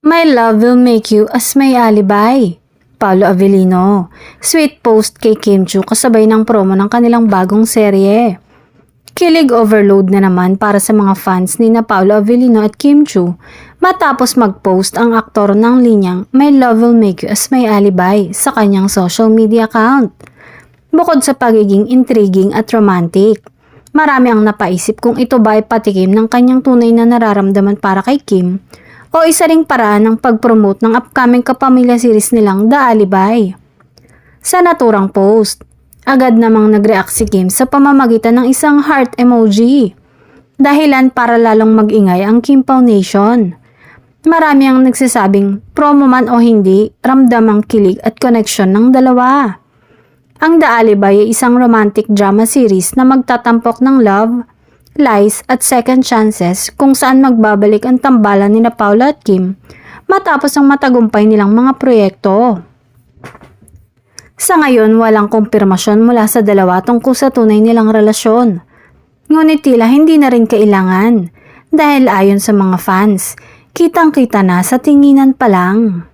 My love will make you as may alibay. Paolo Avellino. Sweet post kay Kim Chiu kasabay ng promo ng kanilang bagong serye. Kilig overload na naman para sa mga fans ni na Paolo Avellino at Kim Chiu matapos mag-post ang aktor ng linyang My Love Will Make You As My Alibay sa kanyang social media account. Bukod sa pagiging intriguing at romantic, marami ang napaisip kung ito ba ay patikim ng kanyang tunay na nararamdaman para kay Kim o isa ring paraan ng pag-promote ng upcoming kapamilya series nilang The Alibay. Sa naturang post, agad namang nag-react si Kim sa pamamagitan ng isang heart emoji. Dahilan para lalong mag-ingay ang Kim Pao Nation. Marami ang nagsasabing promo man o hindi, ramdam ang kilig at connection ng dalawa. Ang The Alibay ay isang romantic drama series na magtatampok ng love, lies at second chances kung saan magbabalik ang tambalan nina Paolo at Kim matapos ang matagumpay nilang mga proyekto. Sa ngayon, walang kumpirmasyon mula sa dalawa tungkol sa tunay nilang relasyon. Ngunit tila hindi na rin kailangan dahil ayon sa mga fans, kitang-kita na sa tinginan pa lang.